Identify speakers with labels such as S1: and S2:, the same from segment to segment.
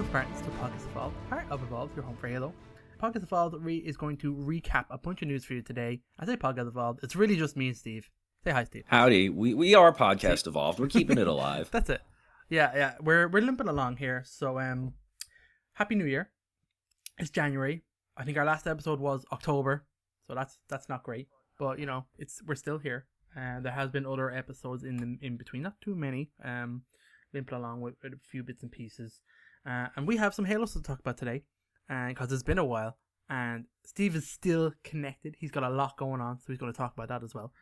S1: Welcome, Spartans, to Podcast Evolved, part of Evolved, your home for Halo. Podcast Evolved is going to recap a bunch of news for you today. I say Podcast Evolved, it's really just me and Steve. Say hi, Steve.
S2: Howdy. We are Podcast Evolved. We're keeping it alive.
S1: That's it. Yeah. We're limping along here. So, Happy New Year. It's January. I think our last episode was October, so that's not great. But we're still here. There has been other episodes in between, not too many. Limping along with a few bits and pieces. And we have some Halo to talk about today, because it's been a while, and Steve is still connected. He's got a lot going on, so he's going to talk about that as well.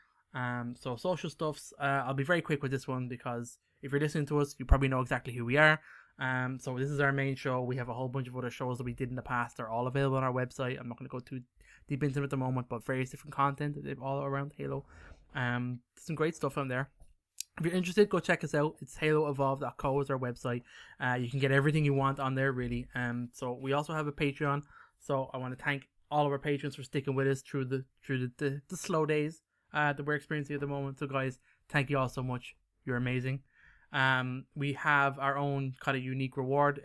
S1: So social stuffs, I'll be very quick with this one, because if you're listening to us, you probably know exactly who we are. So this is our main show. We have a whole bunch of other shows that we did in the past. They're all available on our website. I'm not going to go too deep into them at the moment, but various different content all around Halo. Some great stuff on there. If you're interested, go check us out. It's haloevolve.co is our website. You can get everything you want on there, really. So we also have a Patreon. So I want to thank all of our patrons for sticking with us through the slow days that we're experiencing at the moment. So guys, thank you all so much. You're amazing. We have our own kind of unique reward.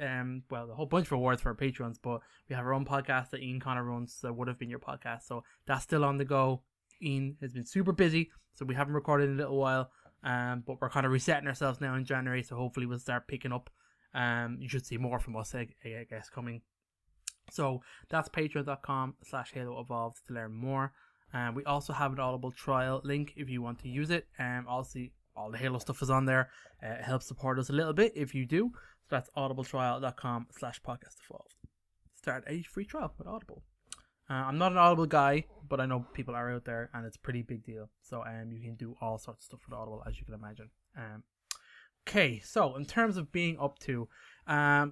S1: Well, a whole bunch of rewards for our patrons, but we have our own podcast that Ian Connor runs. That would have been your podcast. So that's still on the go. Ian has been super busy, so we haven't recorded in a little while. But we're kind of resetting ourselves now in January, so hopefully we'll start picking up. You should see more from us, I guess, coming. So that's patreon.com/HaloEvolved to learn more. We also have an Audible trial link if you want to use it. Also, all the Halo stuff is on there. It helps support us a little bit if you do. So that's audibletrial.com/podcastevolved. Start a free trial with Audible. I'm not an Audible guy, but I know people are out there, and it's a pretty big deal. So you can do all sorts of stuff with Audible, as you can imagine. Okay, so in terms of being up to, I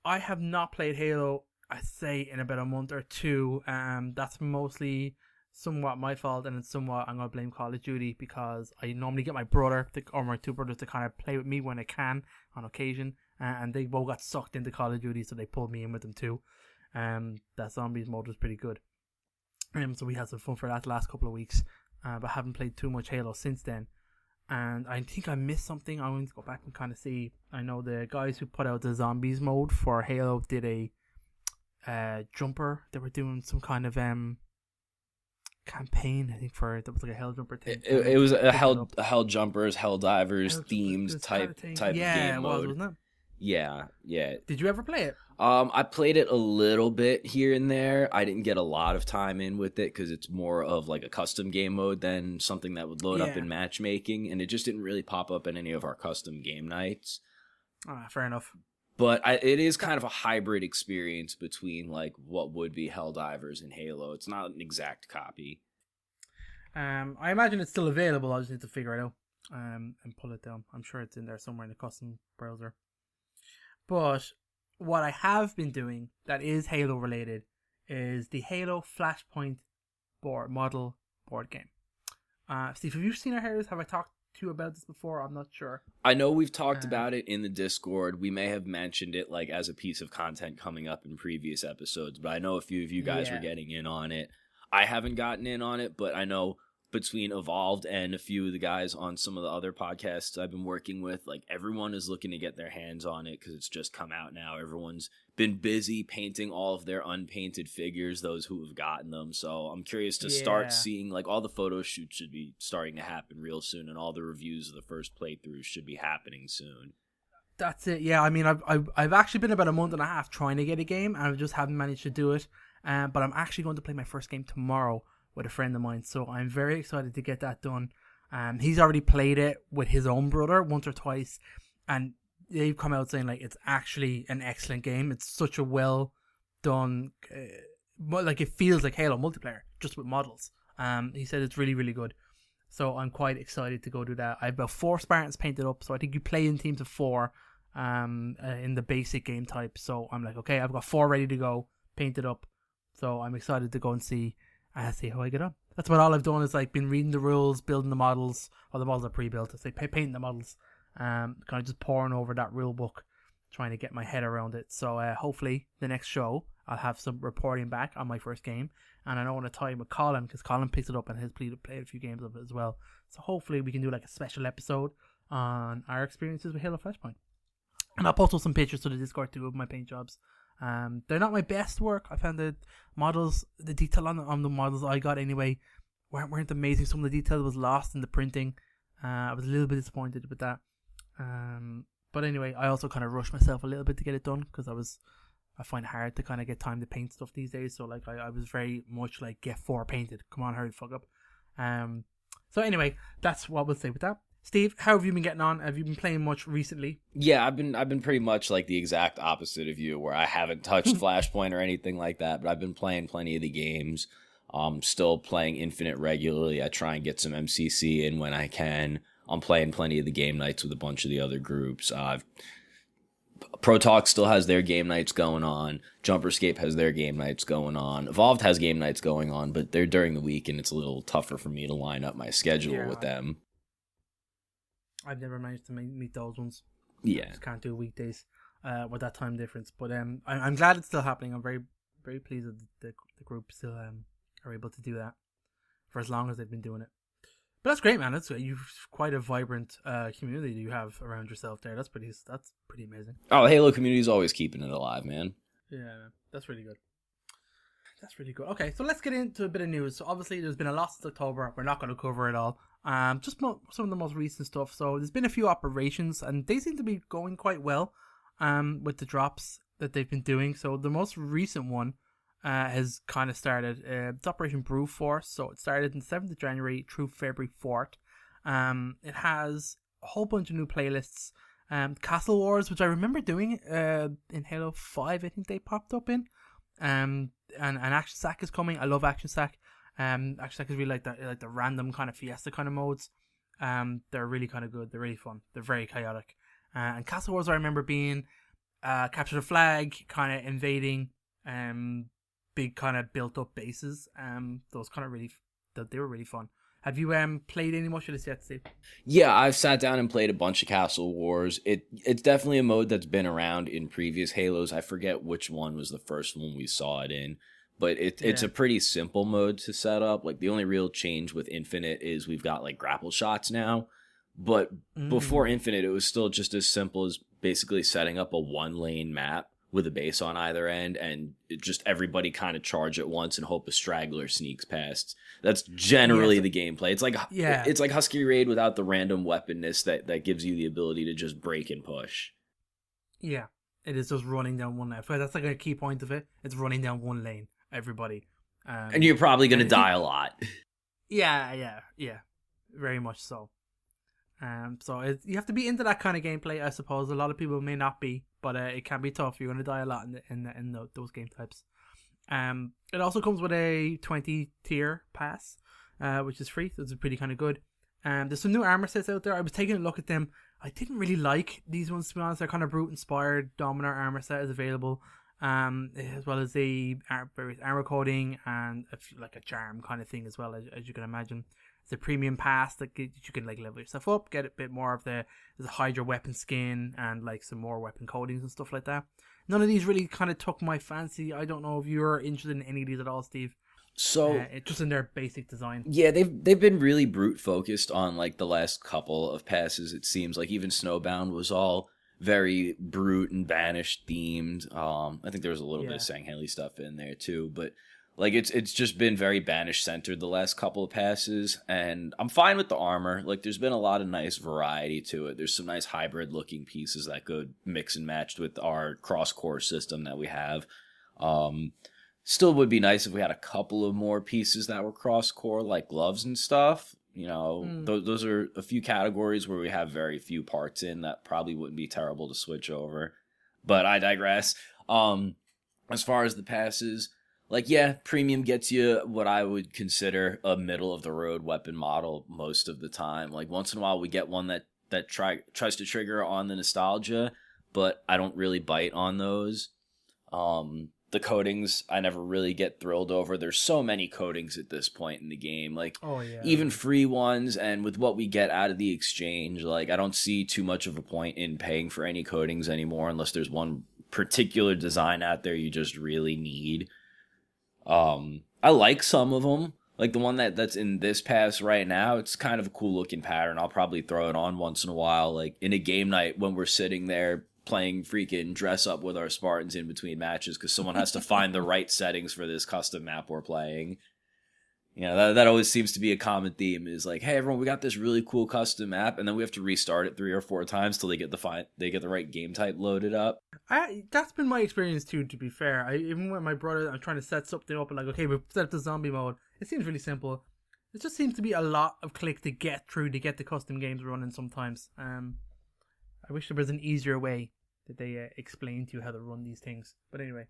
S1: have not played Halo, I'd say, in about a month or two. That's mostly somewhat my fault, and it's somewhat I'm going to blame Call of Duty, because I normally get my brother or my two brothers to kind of play with me when I can on occasion, and they both got sucked into Call of Duty, so they pulled me in with them too. That zombies mode was pretty good. So we had some fun for that last couple of weeks, but haven't played too much Halo since then. And I think I missed something. I'm going to go back and kind of see. I know the guys who put out the zombies mode for Halo did a jumper. They were doing some kind of campaign, I think, for that was like a Hell Jumper thing.
S2: It was a Hell Jumpers, Hell Divers themed type of game mode.
S1: Yeah, it was, wasn't it?
S2: Yeah.
S1: Did you ever play it?
S2: I played it a little bit here and there. I didn't get a lot of time in with it because it's more of like a custom game mode than something that would load up in matchmaking, and it just didn't really pop up in any of our custom game nights.
S1: Fair enough.
S2: But it is kind of a hybrid experience between like what would be Helldivers and Halo. It's not an exact copy.
S1: I imagine it's still available. I just need to figure it out and pull it down. I'm sure it's in there somewhere in the custom browser. But what I have been doing that is Halo related is the Halo Flashpoint model board game. Steve, have you seen our Halos? Have I talked to you about this before? I'm not sure.
S2: I know we've talked about it in the Discord. We may have mentioned it like as a piece of content coming up in previous episodes, but I know a few of you guys were getting in on it. I haven't gotten in on it, but I know between Evolved and a few of the guys on some of the other podcasts I've been working with, like everyone is looking to get their hands on it because it's just come out now. Everyone's been busy painting all of their unpainted figures, those who have gotten them. So I'm curious to start seeing, like, all the photo shoots should be starting to happen real soon, and all the reviews of the first playthroughs should be happening soon.
S1: That's it. Yeah, I mean, I've actually been about a month and a half trying to get a game, and I just haven't managed to do it. But I'm actually going to play my first game tomorrow with a friend of mine, so I'm very excited to get that done. He's already played it with his own brother once or twice, and they've come out saying like it's actually an excellent game. It's such a well done, like it feels like Halo multiplayer just with models. He said it's really, really good, so I'm quite excited to go do that. I have about 4 Spartans painted up, so I think you play in teams of 4 in the basic game type. So I'm like, okay, I've got 4 ready to go, painted up, so I'm excited to go and see how I get on. That's what all I've done is like been reading the rules, building the models. Well, the models are pre-built. I say painting the models. Kind of just pouring over that rule book, trying to get my head around it. So hopefully the next show I'll have some reporting back on my first game, and I don't want to tie in with Colin because Colin picks it up and has played a few games of it as well. So hopefully we can do like a special episode on our experiences with Halo Flashpoint. And I'll post up some pictures to the Discord too of my paint jobs. They're not my best work. I found the models, the detail on the models I got anyway, weren't amazing. Some of the detail was lost in the printing. I was a little bit disappointed with that. But anyway, I also kind of rushed myself a little bit to get it done because I find it hard to kind of get time to paint stuff these days. So like I was very much like, get 4 painted. Come on, hurry the fuck up. So anyway, that's what we'll say with that. Steve, how have you been getting on? Have you been playing much recently?
S2: Yeah, I've been pretty much like the exact opposite of you, where I haven't touched Flashpoint or anything like that, but I've been playing plenty of the games. Still playing Infinite regularly. I try and get some MCC in when I can. I'm playing plenty of the game nights with a bunch of the other groups. Pro Talk still has their game nights going on. Jumperscape has their game nights going on. Evolved has game nights going on, but they're during the week, and it's a little tougher for me to line up my schedule with them.
S1: I've never managed to meet those ones.
S2: Yeah,
S1: I just can't do weekdays with that time difference. But I'm glad it's still happening. I'm very, very pleased that the group still are able to do that for as long as they've been doing it. But that's great, man. You've quite a vibrant community you have around yourself there. That's pretty amazing.
S2: Oh, the Halo community is always keeping it alive, man.
S1: Yeah, that's really good. That's really good. Okay, so let's get into a bit of news. So obviously, there's been a lot since October. We're not going to cover it all. Just some of the most recent stuff. So there's been a few operations, and they seem to be going quite well. With the drops that they've been doing. So the most recent one has kind of started. It's Operation Brew Force. So it started on the 7th of January through February 4th. It has a whole bunch of new playlists. Castle Wars, which I remember doing in Halo 5, I think they popped up in. And Action Sack is coming. I love Action Sack. Action Sack is really like the random kind of fiesta kind of modes. They're really kind of good. They're really fun. They're very chaotic. And Castle Wars, I remember being capture the flag, kind of invading big kind of built up bases. Those kind of they were really fun. Have you played any much of this yet, Steve?
S2: Yeah, I've sat down and played a bunch of Castle Wars. It's definitely a mode that's been around in previous Halos. I forget which one was the first one we saw it in, but it's a pretty simple mode to set up. Like the only real change with Infinite is we've got like grapple shots now, but before Infinite, it was still just as simple as basically setting up a 1-lane map with a base on either end, and just everybody kind of charge at once and hope a straggler sneaks past. That's generally the gameplay. It's like Husky Raid without the random weaponness that gives you the ability to just break and push.
S1: Yeah, it is just running down one lane. That's like a key point of it. It's running down one lane, everybody.
S2: And you're probably going to die a lot.
S1: Yeah, very much so. So you have to be into that kind of gameplay, I suppose. A lot of people may not be, but it can be tough. You're going to die a lot in those game types. It also comes with a 20 tier pass, which is free. So it's pretty kind of good. There's some new armor sets out there. I was taking a look at them. I didn't really like these ones, to be honest. They're kind of brute inspired. Dominar armor set is available, as well as the various armor coating and like a charm kind of thing as well, as you can imagine. It's a premium pass that you can like level yourself up, get a bit more of the Hydra weapon skin and like some more weapon coatings and stuff like that. None of these really kind of took my fancy. I don't know if you're interested in any of these at all, Steve.
S2: So
S1: just in their basic design.
S2: Yeah, they've been really brute focused on like the last couple of passes. It seems like even Snowbound was all very brute and banished themed. I think there was a little bit of Sangheili stuff in there too, but like it's just been very Banish centered the last couple of passes, and I'm fine with the armor. Like there's been a lot of nice variety to it. There's some nice hybrid looking pieces that could mix and match with our cross core system that we have. Still would be nice if we had a couple of more pieces that were cross core, like gloves and stuff. You know, those are a few categories where we have very few parts in that probably wouldn't be terrible to switch over. But I digress. As far as the passes, like, yeah, premium gets you what I would consider a middle-of-the-road weapon model most of the time. Like, once in a while we get one that tries to trigger on the nostalgia, but I don't really bite on those. The coatings, I never really get thrilled over. There's so many coatings at this point in the game. Like, even free ones, and with what we get out of the exchange, like, I don't see too much of a point in paying for any coatings anymore unless there's one particular design out there you just really need. I like some of them. Like the one that's in this pass right now, it's kind of a cool looking pattern. I'll probably throw it on once in a while, like in a game night when we're sitting there playing freaking dress up with our Spartans in between matches because someone has to find the right settings for this custom map we're playing. You know, that always seems to be a common theme is like, hey, everyone, we got this really cool custom map, and then we have to restart it 3 or 4 times till they get the right game type loaded up.
S1: That's been my experience too, to be fair. Even with my brother, I'm trying to set something up and like, okay, we've set up the zombie mode. It seems really simple. It just seems to be a lot of click to get through to get the custom games running sometimes. I wish there was an easier way that they explain to you how to run these things. But anyway.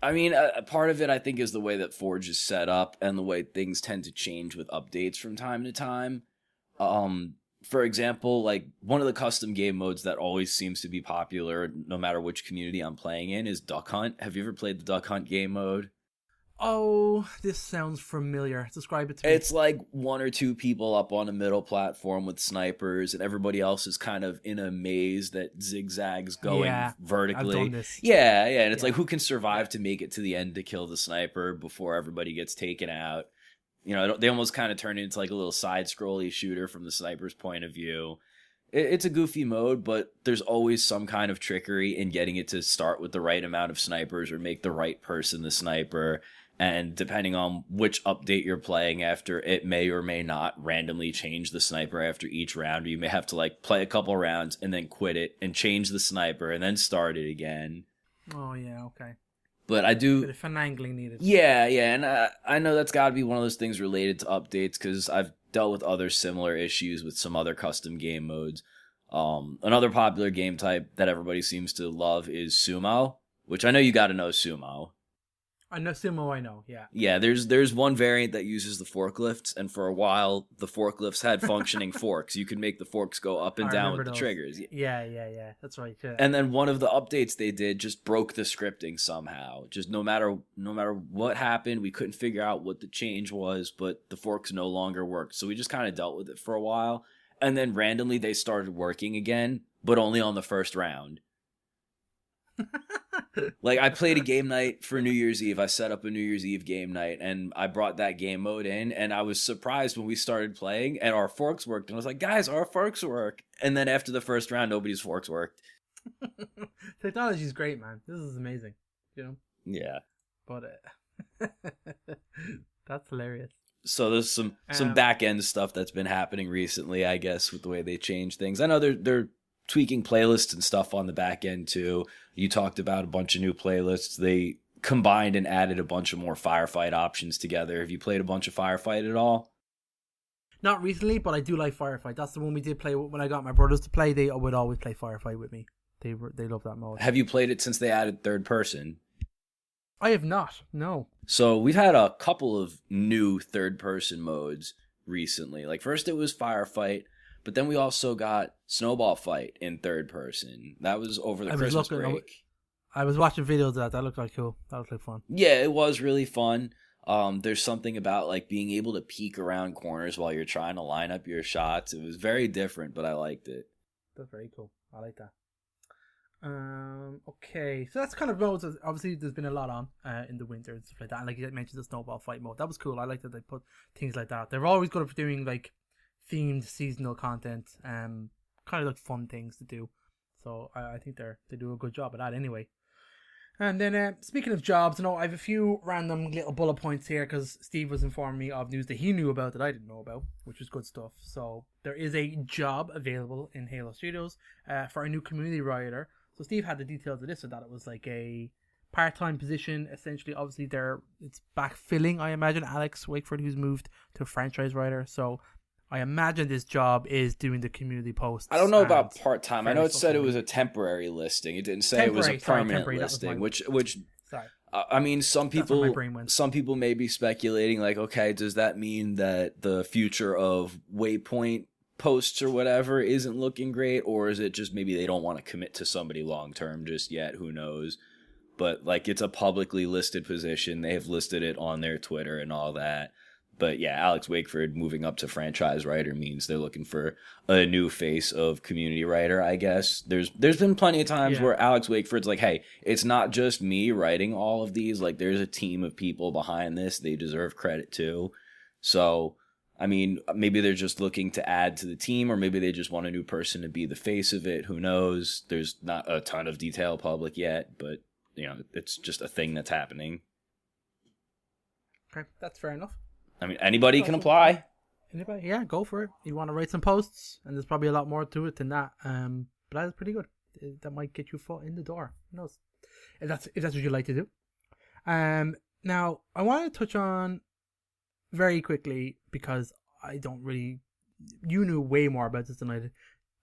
S2: I mean, a part of it, I think, is the way that Forge is set up and the way things tend to change with updates from time to time. For example, like, one of the custom game modes that always seems to be popular, no matter which community I'm playing in, is Duck Hunt. Have you ever played the Duck Hunt game mode?
S1: Oh, this sounds familiar. Describe it to me.
S2: It's like 1 or 2 people up on a middle platform with snipers, and everybody else is kind of in a maze that zigzags going vertically.
S1: I've done this.
S2: Yeah, and it's like who can survive to make it to the end to kill the sniper before everybody gets taken out. You know, they almost kind of turn it into like a little side-scrolly shooter from the sniper's point of view. It's a goofy mode, but there's always some kind of trickery in getting it to start with the right amount of snipers or make the right person the sniper. And depending on which update you're playing after, it may or may not randomly change the sniper after each round. Or you may have to like play a couple rounds and then quit it and change the sniper and then start it again.
S1: Oh, yeah, okay.
S2: But I do...
S1: Bit of finagling needed.
S2: Yeah, and I know that's got to be one of those things related to updates because I've dealt with other similar issues with some other custom game modes. Another popular game type that everybody seems to love is Sumo, which I know you got to know Sumo.
S1: I know Sumo, I know, yeah.
S2: Yeah, there's one variant that uses the forklifts, and for a while, the forklifts had functioning forks. You could make the forks go up and down with the triggers.
S1: Yeah, that's right. Yeah.
S2: And then one of the updates they did just broke the scripting somehow. Just no matter what happened, we couldn't figure out what the change was, but the forks no longer worked. So we just kind of dealt with it for a while, and then randomly they started working again, but only on the first round. Like, I played a game night for New Year's Eve. I set up a New Year's Eve game night, and I brought that game mode in, and I was surprised when we started playing, and our forks worked. And I was like, guys, our forks work. And then after the first round, nobody's forks worked.
S1: Technology is great, man. This is amazing. You know?
S2: Yeah.
S1: But that's hilarious.
S2: So there's some back-end stuff that's been happening recently, I guess, with the way they change things. I know they're tweaking playlists and stuff on the back end too. You talked about a bunch of new playlists. They combined and added a bunch of more Firefight options together. Have you played a bunch of Firefight at all?
S1: Not recently, but I do like Firefight. That's the one we did play when I got my brothers to play. They would always play Firefight with me. They love that mode.
S2: Have you played it since they added third person?
S1: I have not. No.
S2: So we've had a couple of new third person modes recently. Like first it was Firefight. But then we also got Snowball Fight in third person. That was over the Christmas break.
S1: I was watching videos of that. That looked like cool. That looked like fun.
S2: Yeah, it was really fun. There's something about like being able to peek around corners while you're trying to line up your shots. It was very different, but I liked it.
S1: That's very cool. I like that. Okay, so that's kind of modes. Obviously, there's been a lot on in the winter and stuff like that. And like you mentioned, the Snowball Fight mode. That was cool. I like that they put things like that. They're always good for doing like themed seasonal content, kind of like fun things to do. So I think they do a good job of that anyway. And then speaking of jobs, I have a few random little bullet points here because Steve was informing me of news that he knew about that I didn't know about, which was good stuff. So there is a job available in Halo Studios for a new community writer. So Steve had the details of this, so that it was like a part-time position. Essentially, obviously, it's backfilling, I imagine, Alex Wakeford, who's moved to a franchise writer. So I imagine this job is doing the community posts.
S2: I don't know about part-time. I know it said it was a temporary listing. It didn't say it was a permanent listing, which
S1: sorry.
S2: I mean, some people may be speculating like, okay, does that mean that the future of Waypoint posts or whatever isn't looking great, or is it just maybe they don't want to commit to somebody long-term just yet? Who knows? But like, it's a publicly listed position. They have listed it on their Twitter and all that. But yeah, Alex Wakeford moving up to franchise writer means they're looking for a new face of community writer, I guess. There's been plenty of times where Alex Wakeford's like, hey, it's not just me writing all of these. Like, there's a team of people behind this. They deserve credit too. So I mean, maybe they're just looking to add to the team, or maybe they just want a new person to be the face of it. Who knows? There's not a ton of detail public yet, but, it's just a thing that's happening.
S1: Okay, that's fair enough.
S2: I mean, anybody can apply.
S1: Anybody? Yeah, go for it. You want to write some posts, and there's probably a lot more to it than that. But that's pretty good. That might get your foot in the door. Who knows? If that's what you like to do. Now I want to touch on very quickly, because I don't really. You knew way more about this than I did.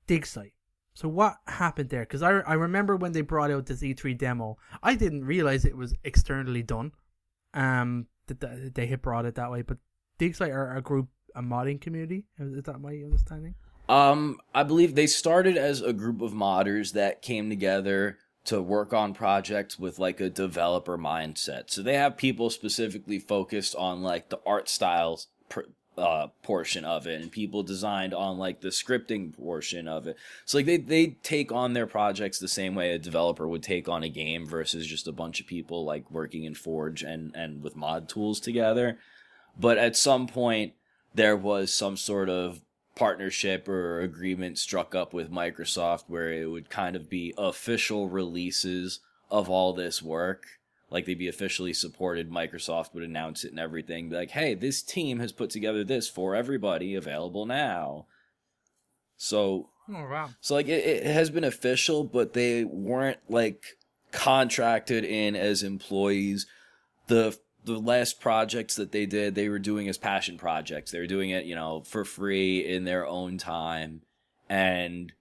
S1: Dig site. So what happened there? Because I remember when they brought out this E3 demo, I didn't realize it was externally done. That they had brought it that way, but Dig site are a modding community. Is that my understanding?
S2: I believe they started as a group of modders that came together to work on projects with like a developer mindset. So they have people specifically focused on like the art styles portion of it, and people designed on like the scripting portion of it. So like they take on their projects the same way a developer would take on a game, versus just a bunch of people like working in Forge and with mod tools together. But at some point there was some sort of partnership or agreement struck up with Microsoft where it would kind of be official releases of all this work. Like, they'd be officially supported. Microsoft would announce it and everything. Be like, hey, this team has put together this for everybody, available now. So,
S1: oh, wow.
S2: So like, it has been official, but they weren't, like, contracted in as employees. The last projects that they did, they were doing as passion projects. They were doing it, for free in their own time. And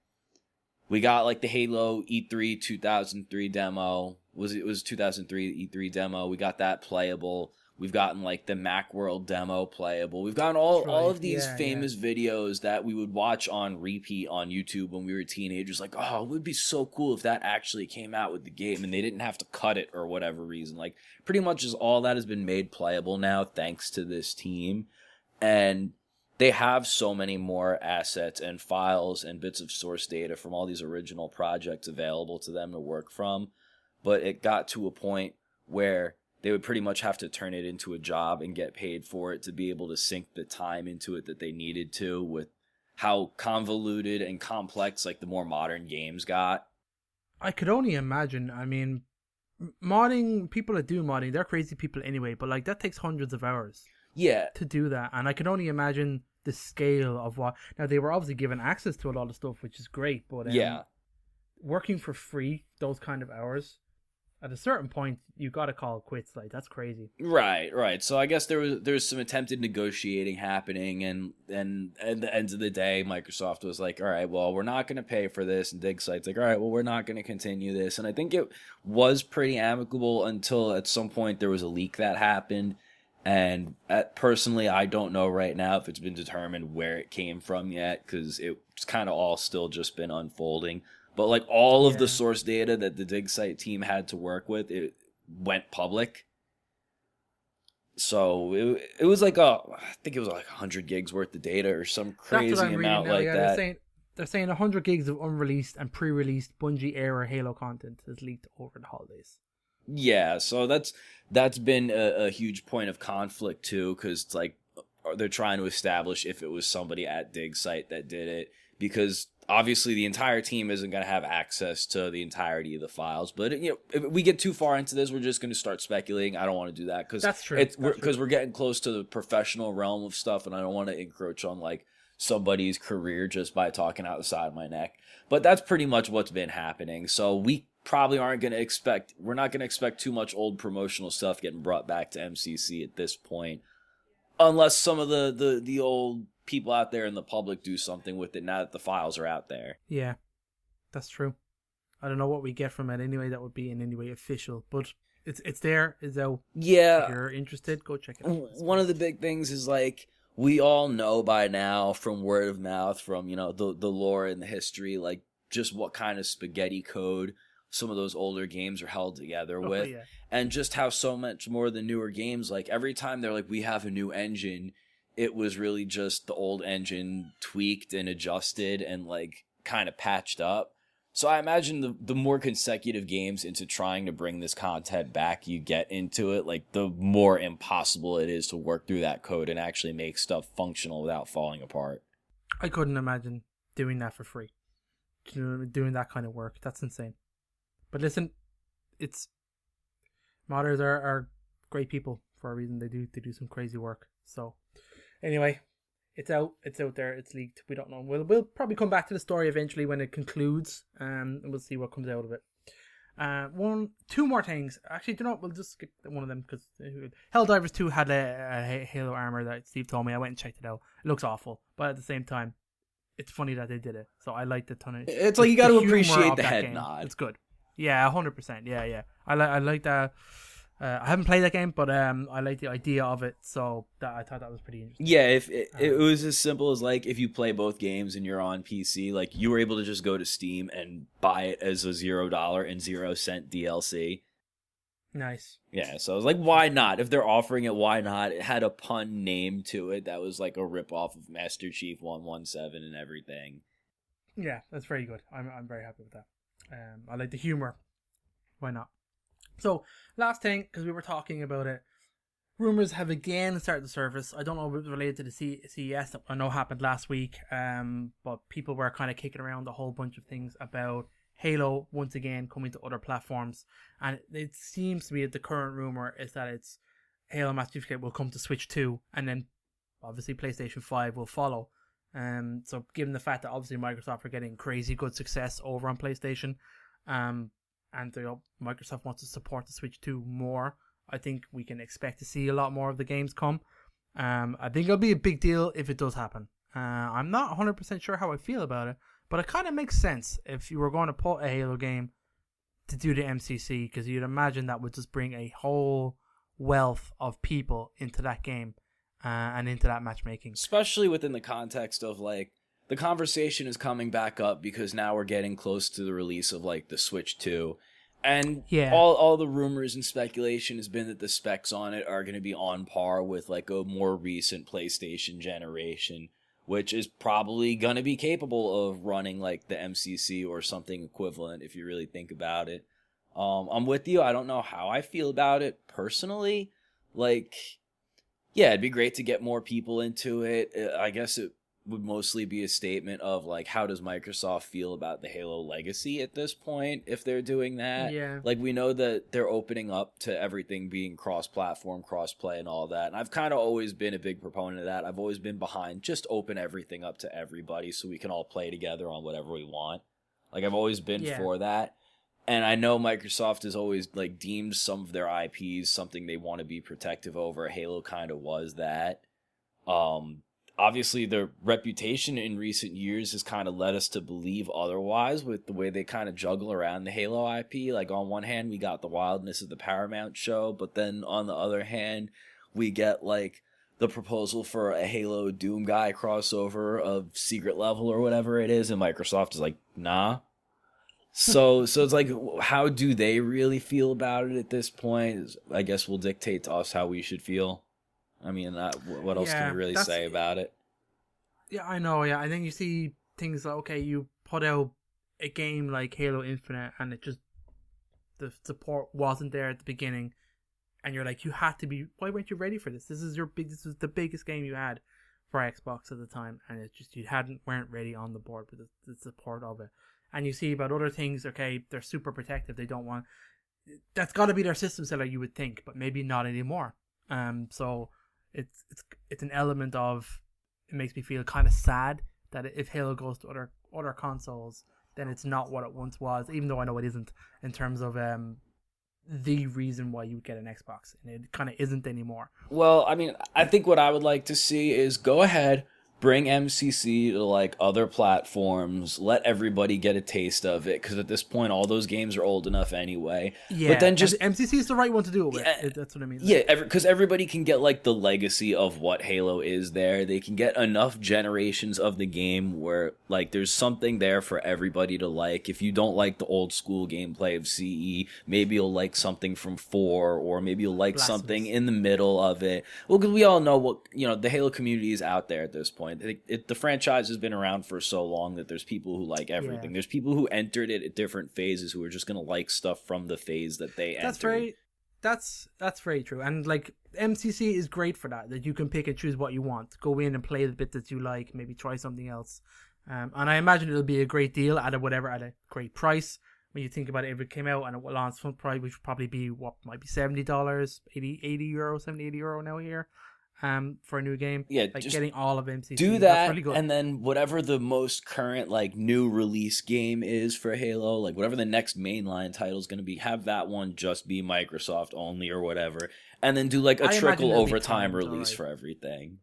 S2: we got like the Halo E3 2003 demo. It was 2003 E3 demo. We got that playable. We've gotten like the Macworld demo playable. We've gotten all of these famous videos that we would watch on repeat on YouTube when we were teenagers. Like, oh, it would be so cool if that actually came out with the game and they didn't have to cut it or whatever reason. Like, pretty much is all that has been made playable now thanks to this team. And they have so many more assets and files and bits of source data from all these original projects available to them to work from. But it got to a point where they would pretty much have to turn it into a job and get paid for it to be able to sink the time into it that they needed to, with how convoluted and complex like the more modern games got.
S1: I could only imagine. I mean, modding, people that do modding, they're crazy people anyway, but like that takes hundreds of hours.
S2: Yeah.
S1: To do that. And I can only imagine the scale of what. Now, they were obviously given access to a lot of stuff, which is great, but
S2: yeah,
S1: working for free, those kind of hours, at a certain point, you got to call it quits. Like, that's crazy.
S2: Right. So I guess there was some attempted negotiating happening, and at the end of the day, Microsoft was like, all right, well, we're not going to pay for this, and Dig Site's like, all right, well, we're not going to continue this. And I think it was pretty amicable until at some point there was a leak that happened, and personally, I don't know right now if it's been determined where it came from yet, because it's kind of all still just been unfolding. But like all of the source data that the Dig Site team had to work with, it went public. So it was like I think it was like 100 gigs worth of data or some crazy amount like that.
S1: They're saying 100 gigs of unreleased and pre-released Bungie era Halo content is leaked over the holidays.
S2: Yeah, so that's been a huge point of conflict too, because it's like they're trying to establish if it was somebody at Dig Site that did it, because obviously the entire team isn't going to have access to the entirety of the files. But if we get too far into this, we're just going to start speculating. I don't want to do that, because
S1: that's true.
S2: Because we're getting close to the professional realm of stuff, and I don't want to encroach on like somebody's career just by talking out the side of my neck. But that's pretty much what's been happening. So we probably we're not going to expect too much old promotional stuff getting brought back to MCC at this point, unless some of the old people out there in the public do something with it now that the files are out there.
S1: Yeah, that's true. I don't know what we get from it anyway that would be in any way official, but it's there. It's out.
S2: Yeah.
S1: If you're interested, go check it out.
S2: One of the big things is like, we all know by now from word of mouth, from the lore and the history, like just what kind of spaghetti code some of those older games are held together with.
S1: Yeah.
S2: And just how so much more the newer games, like every time they're like, we have a new engine, it was really just the old engine tweaked and adjusted and like kind of patched up. So I imagine the more consecutive games into trying to bring this content back you get into it, like the more impossible it is to work through that code and actually make stuff functional without falling apart.
S1: I couldn't imagine doing that for free. Doing that kind of work. That's insane. But listen, it's modders are great people for a reason. They do some crazy work. So anyway, it's out there, it's leaked. We don't know. We'll probably come back to the story eventually when it concludes, and we'll see what comes out of it. Two more things. Actually, do you know what? We'll just skip one of them because Helldivers 2 had a Halo armor that Steve told me. I went and checked it out. It looks awful, but at the same time, it's funny that they did it. So I liked the ton of.
S2: It's like you got to appreciate the head nod.
S1: It's good. Yeah, 100%. Yeah. I like that. I haven't played that game, but I like the idea of it, so I thought that was pretty interesting.
S2: Yeah, if it was as simple as like if you play both games and you're on PC, like you were able to just go to Steam and buy it as a $0 and 0-cent DLC.
S1: Nice.
S2: Yeah, so I was like, why not? If they're offering it, why not? It had a pun name to it that was like a ripoff of Master Chief 117 and everything.
S1: Yeah, that's very good. I'm very happy with that. I like the humor. Why not? So, last thing, because we were talking about it, rumors have again started to surface. I don't know if it was related to the CES that I know happened last week, but people were kind of kicking around a whole bunch of things about Halo once again coming to other platforms. And it seems to be that the current rumor is that it's Halo Master Chief will come to Switch 2, and then obviously PlayStation 5 will follow. So, given the fact that obviously Microsoft are getting crazy good success over on PlayStation, and Microsoft wants to support the Switch 2 more, I think we can expect to see a lot more of the games come. I think it'll be a big deal if it does happen. I'm not 100% sure how I feel about it, but it kind of makes sense if you were going to put a Halo game to do the MCC, because you'd imagine that would just bring a whole wealth of people into that game and into that matchmaking.
S2: Especially within the context of like, the conversation is coming back up because now we're getting close to the release of like the Switch 2. And all the rumors and speculation has been that the specs on it are going to be on par with like a more recent PlayStation generation, which is probably going to be capable of running like the MCC or something equivalent if you really think about it. I'm with you. I don't know how I feel about it personally. Like, yeah, it'd be great to get more people into it. I guess it would mostly be a statement of like, how does Microsoft feel about the Halo legacy at this point if they're doing that?
S1: Yeah.
S2: Like, we know that they're opening up to everything being cross-platform, cross-play and all that. And I've kind of always been a big proponent of that. I've always been behind just open everything up to everybody so we can all play together on whatever we want. Like, I've always been for that. And I know Microsoft has always like deemed some of their IPs something they want to be protective over. Halo kind of was that. Obviously, their reputation in recent years has kind of led us to believe otherwise with the way they kind of juggle around the Halo IP. Like, on one hand, we got the wildness of the Paramount show, but then on the other hand, we get, like, the proposal for a Halo Doom Guy crossover of Secret Level or whatever it is, and Microsoft is like, nah. So it's like, how do they really feel about it at this point? I guess will dictate to us how we should feel. I mean, what else can we really say about it?
S1: Yeah, I know, yeah. I think you see things like, okay, you put out a game like Halo Infinite and it just, the support wasn't there at the beginning, and you're like, you had to be, why weren't you ready for this? This was the biggest game you had for Xbox at the time, and it's just, weren't ready on the board with the support of it. And you see about other things, okay, they're super protective, they don't want, that's got to be their system seller, you would think, but maybe not anymore. So it's an element of, it makes me feel kind of sad that if Halo goes to other consoles, then it's not what it once was, even though I know it isn't in terms of the reason why you would get an Xbox, and it kind of isn't anymore.
S2: Well, I mean, I think what I would like to see is go ahead, bring MCC to like other platforms, let everybody get a taste of it, because at this point all those games are old enough anyway.
S1: Yeah,
S2: but then just
S1: MCC is the right one to do it with. That's what I mean.
S2: Yeah, because everybody can get like the legacy of what Halo is there. They can get enough generations of the game where like there's something there for everybody to like. If you don't like the old school gameplay of CE, maybe you'll like something from 4, or maybe you'll like something in the middle of it. Well, because we all know what, the Halo community is out there at this point. mind. The franchise has been around for so long that there's people who like everything. There's people who entered it at different phases who are just going to like stuff from the phase that they entered.
S1: That's very true. And like MCC is great for that you can pick and choose what you want. Go in and play the bit that you like, maybe try something else. And I imagine it'll be a great deal at a great price. When you think about it, if it came out and it launched full price, which would probably be what might be $70, 80 euro, 70, 80 euro now here. For a new game,
S2: yeah,
S1: like getting all of MCC,
S2: do that,
S1: that's really good.
S2: And then whatever the most current like new release game is for Halo, like whatever the next mainline title is going to be, have that one just be Microsoft only or whatever, and then do like a trickle over time release for everything.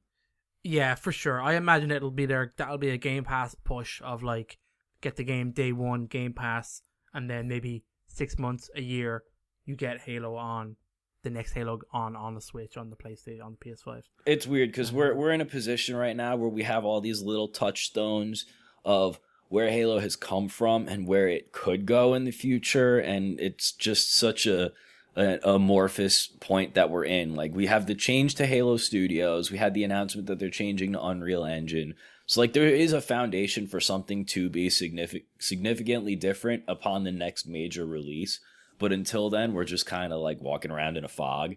S1: Yeah, for sure. I imagine it'll be there. That'll be a Game Pass push of like get the game day one Game Pass, and then maybe 6 months, a year, you get Halo on. The next Halo on the Switch, on the PlayStation, on the PS5.
S2: It's weird because we're in a position right now where we have all these little touchstones of where Halo has come from and where it could go in the future, and it's just such a amorphous point that we're in. Like, we have the change to Halo Studios, we had the announcement that they're changing to Unreal Engine. So like there is a foundation for something to be significantly different upon the next major release. But until then, we're just kind of like walking around in a fog.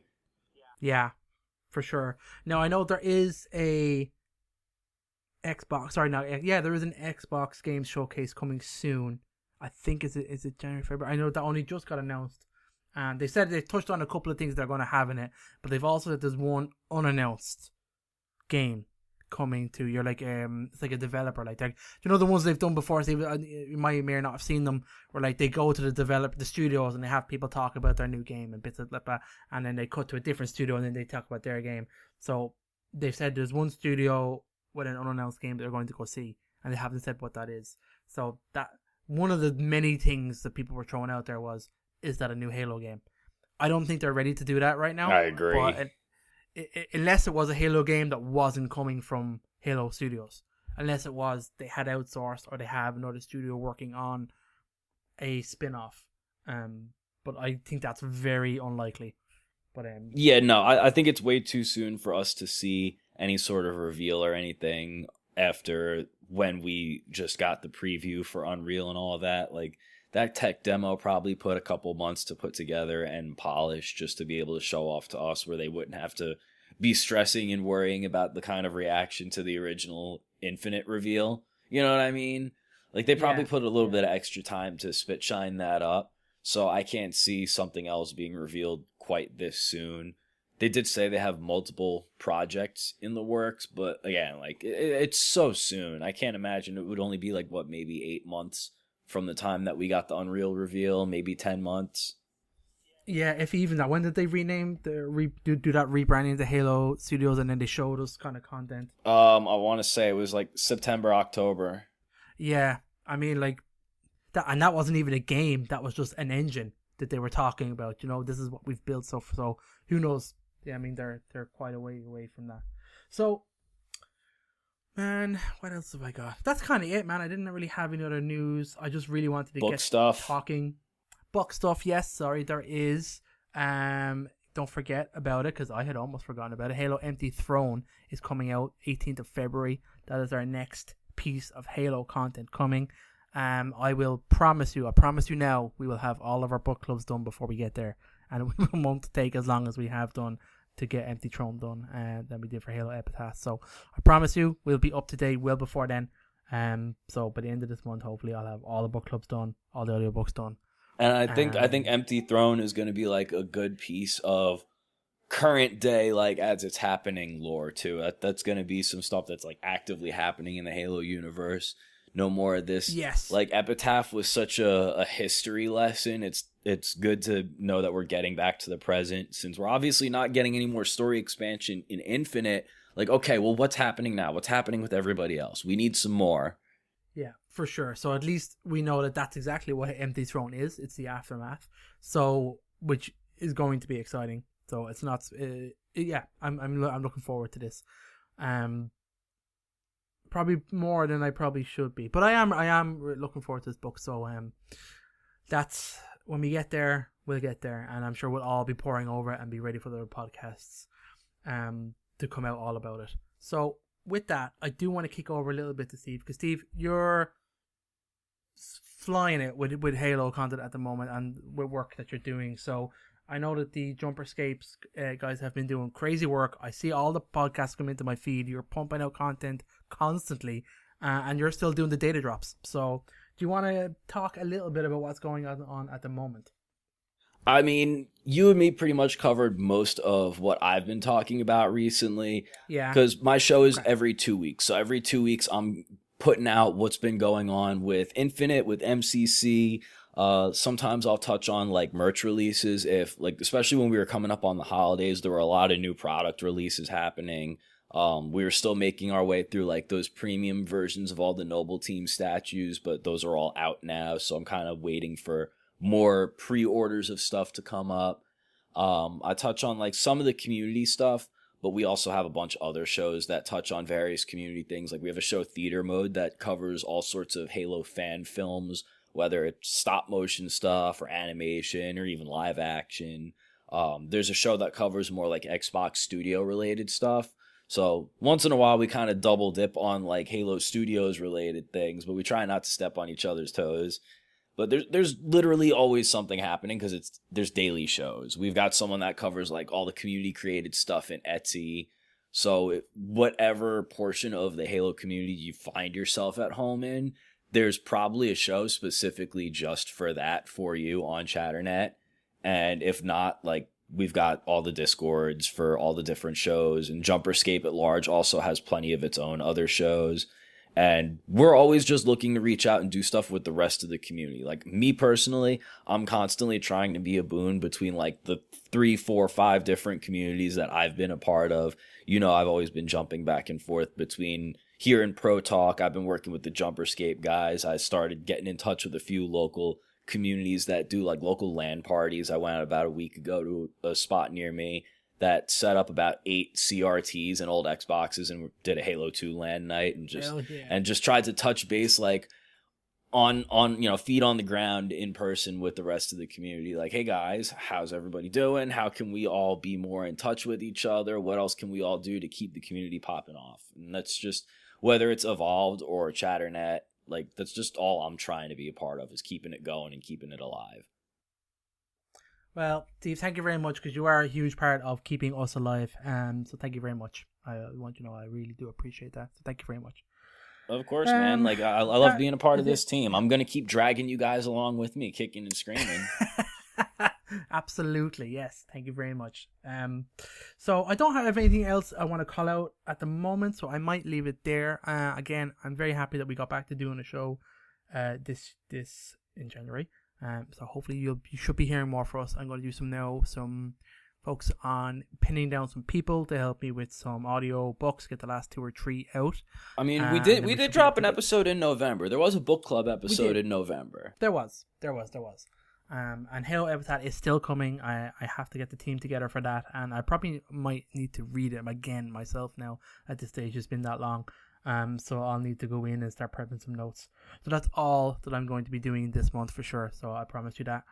S1: Yeah, for sure. Now, I know there is a Xbox. Sorry, no. Yeah, there is an Xbox game showcase coming soon. I think is it January, February? I know that only just got announced. And they said they touched on a couple of things they're going to have in it. But they've also said there's one unannounced game coming to. You're like it's like a developer, like that. You know the ones they've done before. So you may or not have seen them, where like they go to the studios and they have people talk about their new game and bits like that, and then they cut to a different studio and then they talk about their game. So they've said there's one studio with an unannounced game that they're going to go see, and they haven't said what that is. So that one of the many things that people were throwing out there is that a new Halo game? I don't think they're ready to do that right now.
S2: I agree.
S1: But unless it was a Halo game that wasn't coming from Halo Studios. Unless it was they had outsourced or they have another studio working on a spin-off. But I think that's very unlikely. But
S2: yeah, no, I think it's way too soon for us to see any sort of reveal or anything after when we just got the preview for Unreal and all of that. Like, that tech demo probably put a couple months to put together and polish just to be able to show off to us, where they wouldn't have to be stressing and worrying about the kind of reaction to the original Infinite reveal. You know what I mean? Like, they probably put a little bit of extra time to spit shine that up. So I can't see something else being revealed quite this soon. They did say they have multiple projects in the works, but again, like, it's so soon. I can't imagine it would only be like, what, maybe 8 months from the time that we got the Unreal reveal, maybe 10 months.
S1: Yeah, if even that. When did they rename do that rebranding to Halo Studios, and then they showed us kind of content?
S2: I want to say it was like September, October.
S1: Yeah, I mean, like that, and that wasn't even a game. That was just an engine that they were talking about. You know, this is what we've built. So who knows? Yeah, I mean, they're quite a way away from that. So, man, what else have I got? That's kind of it, man. I didn't really have any other news. I just really wanted to get talking. Book stuff, yes. Sorry, there is. Don't forget about it, because I had almost forgotten about it. Halo Empty Throne is coming out 18th of February. That is our next piece of Halo content coming. I promise you now, we will have all of our book clubs done before we get there, and it won't take as long as we have done to get Empty Throne done than we did for Halo Epitaph. So I promise you, we'll be up to date well before then. So by the end of this month, hopefully, I'll have all the book clubs done, all the audiobooks done.
S2: And I think Empty Throne is going to be like a good piece of current day, like as it's happening lore too. That's going to be some stuff that's like actively happening in the Halo universe. No more of this.
S1: Yes.
S2: Like Epitaph was such a history lesson. It's good to know that we're getting back to the present, since we're obviously not getting any more story expansion in Infinite. Like, okay, well, what's happening now? What's happening with everybody else? We need some more.
S1: Yeah, for sure. So at least we know that that's exactly what Empty Throne is. It's the aftermath. So, which is going to be exciting. So it's not. Yeah, I'm looking forward to this. Probably more than I probably should be, but I am looking forward to this book. So that's when we get there, we'll get there, and I'm sure we'll all be pouring over it and be ready for the podcasts to come out all about it. So with that, I do want to kick over a little bit to Steve, because Steve, you're flying it with Halo content at the moment and with work that you're doing. So I know that the Jumperscapes guys have been doing crazy work. I see all the podcasts come into my feed. You're pumping out content constantly, and you're still doing the data drops. So do you want to talk a little bit about what's going on at the moment?
S2: I mean, you and me pretty much covered most of what I've been talking about recently.
S1: Yeah.
S2: Because my show is every 2 weeks. So every 2 weeks, I'm putting out what's been going on with Infinite, with MCC. Sometimes I'll touch on like merch releases. If like, especially when we were coming up on the holidays, there were a lot of new product releases happening. We were still making our way through like those premium versions of all the Noble Team statues, but those are all out now. So I'm kind of waiting for more pre-orders of stuff to come up. I touch on like some of the community stuff, but we also have a bunch of other shows that touch on various community things. Like we have a show, Theater Mode, that covers all sorts of Halo fan films, whether it's stop motion stuff or animation or even live action. There's a show that covers more like Xbox Studio related stuff. So once in a while we kind of double dip on like Halo Studios related things, but we try not to step on each other's toes. But there's literally always something happening because there's daily shows. We've got someone that covers like all the community created stuff in Etsy. So whatever portion of the Halo community you find yourself at home in, there's probably a show specifically just for that for you on Chatternet. And if not, like we've got all the Discords for all the different shows, and Jumperscape at large also has plenty of its own other shows. And we're always just looking to reach out and do stuff with the rest of the community. Like me personally, I'm constantly trying to be a boon between like the 3, 4, 5 different communities that I've been a part of. You know, I've always been jumping back and forth between here in Pro Talk. I've been working with the Jumperscape guys. I started getting in touch with a few local communities that do like local LAN parties. I went out about a week ago to a spot near me that set up about 8 CRTs and old Xboxes and did a Halo 2 LAN night and just tried to touch base like on feet on the ground in person with the rest of the community. Like, hey guys, how's everybody doing? How can we all be more in touch with each other? What else can we all do to keep the community popping off? And that's just whether it's Evolved or Chatternet, like that's just all I'm trying to be a part of, is keeping it going and keeping it alive.
S1: Well, Steve, thank you very much, because you are a huge part of keeping us alive. So thank you very much. I want you to know I really do appreciate that. So thank you very much.
S2: Of course, man. Like I love being a part of this team. I'm gonna keep dragging you guys along with me, kicking and screaming.
S1: Absolutely, yes. Thank you very much. So I don't have anything else I want to call out at the moment, so I might leave it there. Again, I'm very happy that we got back to doing a show this in January. So hopefully you should be hearing more from us. I'm going to do some folks on pinning down some people to help me with some audio books, get the last 2 or 3 out.
S2: I mean, we did drop an episode in November. There was a book club episode in November.
S1: There was. And Halo Epitaph is still coming. I have to get the team together for that, and I probably might need to read it again myself now at this stage. It's been that long. So I'll need to go in and start prepping some notes. So that's all that I'm going to be doing this month for sure. So I promise you that.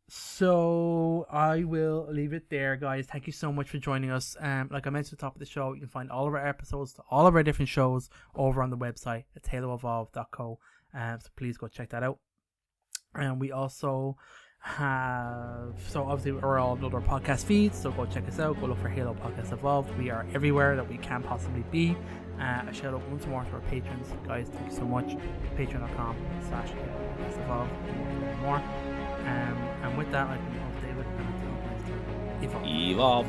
S1: So I will leave it there, guys. Thank you so much for joining us. Like I mentioned at the top of the show, you can find all of our episodes to all of our different shows over on the website at haloevolve.co. So please go check that out. And we also have, so obviously we're all other podcast feeds, so go check us out. Go look for Halo Podcast Evolved. We are everywhere that we can possibly be. A shout out once more to our patrons, guys. Thank you so much. Patreon.com/Halo Evolved. More. And with that, I can host David, and until next time, evolve.